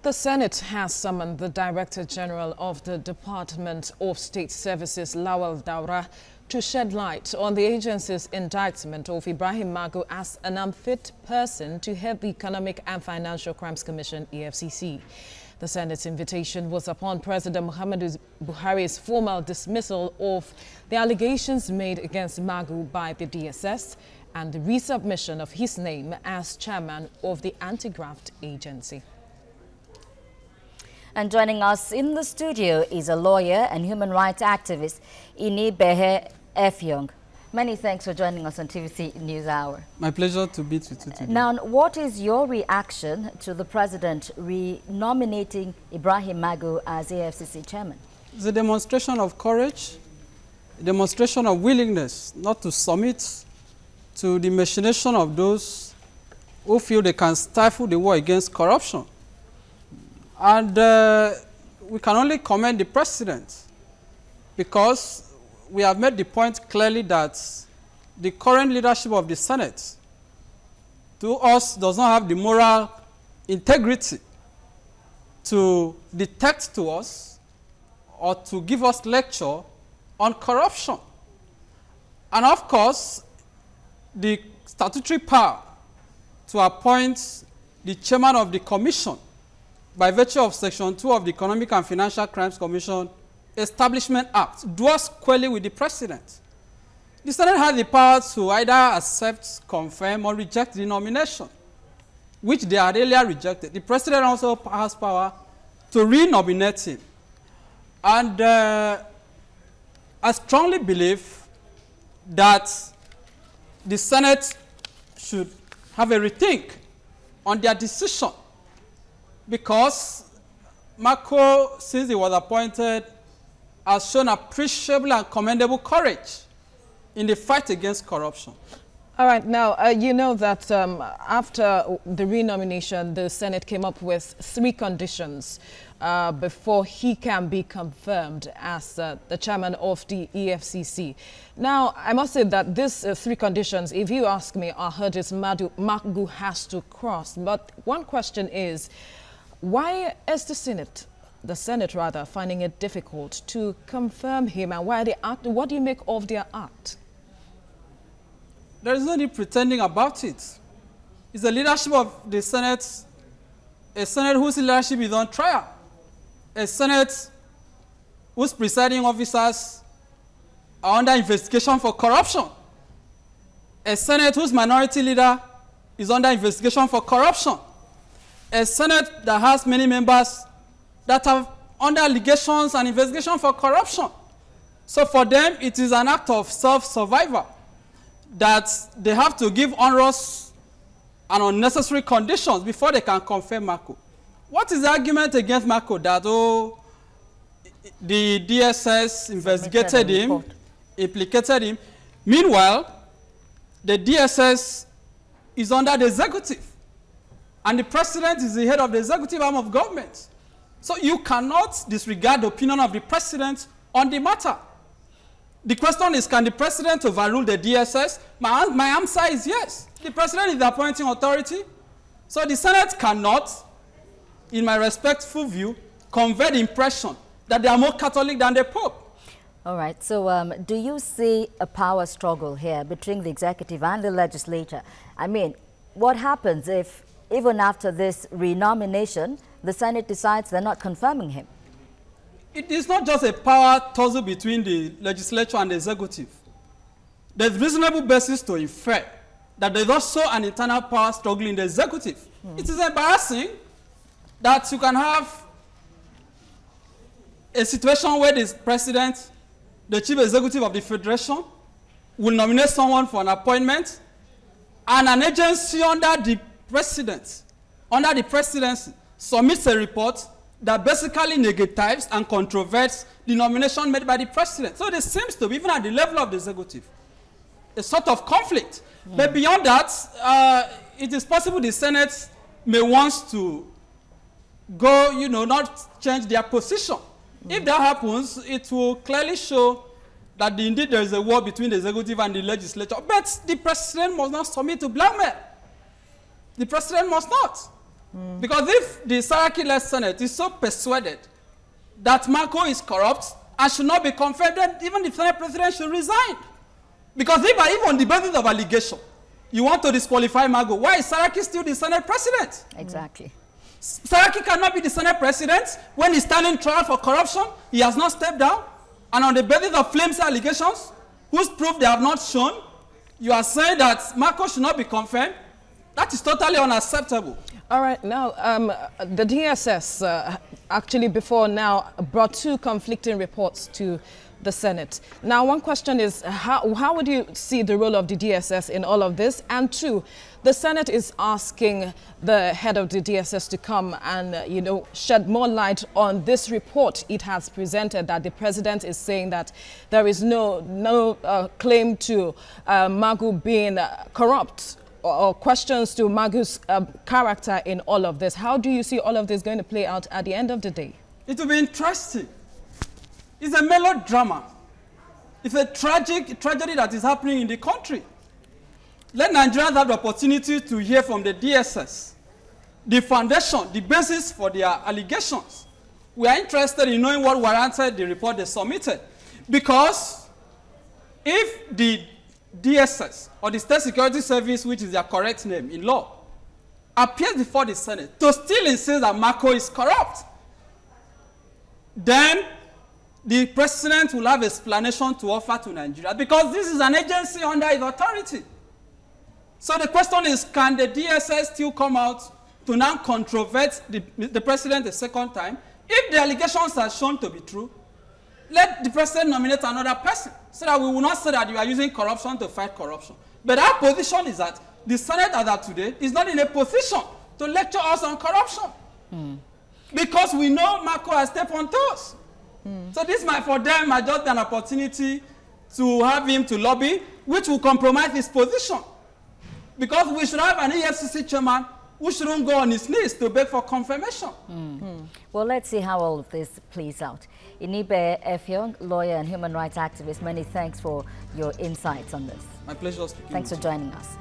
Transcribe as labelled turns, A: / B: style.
A: The Senate has summoned the Director General of the Department of State Services, Lawal Daura, to shed light on the agency's indictment of Ibrahim Magu as an unfit person to head the Economic and Financial Crimes Commission, EFCC. The Senate's invitation was upon President Muhammadu Buhari's formal dismissal of the allegations made against Magu by the DSS and the resubmission of his name as chairman of the anti-graft agency.
B: And joining us in the studio is a lawyer and human rights activist, Inibehe Effiong. Many thanks for joining us on TVC News Hour.
C: My pleasure to be with you today.
B: Now, what is your reaction to the president re-nominating Ibrahim Magu as AFCC chairman?
C: It's a demonstration of courage, a demonstration of willingness not to submit to the machination of those who feel they can stifle the war against corruption. And we can only commend the president because we have made the point clearly that the current leadership of the Senate, to us, does not have the moral integrity to detect to us or to give us lecture on corruption. And of course, the statutory power to appoint the chairman of the commission by virtue of Section 2 of the Economic and Financial Crimes Commission Establishment Act dwells squarely with the president. The Senate has the power to either accept, confirm, or reject the nomination, which they had earlier rejected. The president also has power to re-nominate him. And I strongly believe that the Senate should have a rethink on their decision, because Magu, since he was appointed, has shown appreciable and commendable courage in the fight against corruption.
A: All right, now, you know that after the renomination, the Senate came up with 3 conditions before he can be confirmed as the chairman of the EFCC. Now, I must say that these 3 conditions, if you ask me, are hurdles Magu has to cross. But one question is, why is the Senate finding it difficult to confirm him, and why they act? What do you make of their act?
C: There is no need pretending about it. It's the leadership of the Senate, a Senate whose leadership is on trial, a Senate whose presiding officers are under investigation for corruption, a Senate whose minority leader is under investigation for corruption, a Senate that has many members that are under allegations and investigation for corruption. So for them, it is an act of self-survival that they have to give onerous and unnecessary conditions before they can confirm Magu. What is the argument against Magu? That, oh, the DSS investigated him, implicated him. Meanwhile, the DSS is under the executive, and the president is the head of the executive arm of government. So you cannot disregard the opinion of the president on the matter. The question is, can the president overrule the DSS? My answer is yes. The president is the appointing authority. So the Senate cannot, in my respectful view, convey the impression that they are more Catholic than the Pope.
B: All right. So do you see a power struggle here between the executive and the legislature? I mean, what happens if, even after this renomination, the Senate decides they're not confirming him?
C: It is not just a power tussle between the legislature and the executive. There's reasonable basis to infer that there's also an internal power struggle in the executive. It is embarrassing that you can have a situation where the president, the chief executive of the federation, will nominate someone for an appointment, and an agency under the president, under the presidency, submits a report that basically negatives and controverts the nomination made by the president. So there seems to be, even at the level of the executive, a sort of conflict. But beyond that, it is possible the Senate may want to go, not change their position. If that happens, it will clearly show that indeed there is a war between the executive and the legislature. But the president must not submit to blackmail. The president must not. Because if the Saraki-led Senate is so persuaded that Magu is corrupt and should not be confirmed, then even the Senate President should resign. Because if on the basis of allegation, you want to disqualify Magu, why is Saraki still the Senate President?
B: Exactly.
C: Saraki cannot be the Senate President when he's standing trial for corruption. He has not stepped down. And on the basis of flimsy allegations, whose proof they have not shown, you are saying that Magu should not be confirmed. That is totally unacceptable.
A: All right, now, the DSS actually before now brought two conflicting reports to the Senate. Now, one question is, how would you see the role of the DSS in all of this? And two, the Senate is asking the head of the DSS to come and, shed more light on this report it has presented, that the president is saying that there is no claim to Magu being corrupt, or questions to Magu's character in all of this. How do you see all of this going to play out at the end of the day?
C: It will be interesting. It's a melodrama. It's a tragedy that is happening in the country. Let Nigerians have the opportunity to hear from the DSS, the foundation, the basis for their allegations. We are interested in knowing what warranted the report they submitted. Because if the DSS, or the State Security Service, which is their correct name in law, appears before the Senate to still insist that Magu is corrupt, then the president will have explanation to offer to Nigeria, because this is an agency under his authority. So the question is, can the DSS still come out to now controvert the president a second time? If the allegations are shown to be true, let the president nominate another person, so that we will not say that you are using corruption to fight corruption. But our position is that the Senate as of today is not in a position to lecture us on corruption. Because we know Magu has stepped on toes. So this might, for them, might just be an opportunity to have him to lobby, which will compromise his position. Because we should have an EFCC chairman who shouldn't go on his knees to beg for confirmation.
B: Well, let's see how all of this plays out. Inibehe Effiong, lawyer and human rights activist, many thanks for your insights on this.
C: My pleasure speaking.
B: Thanks for joining us.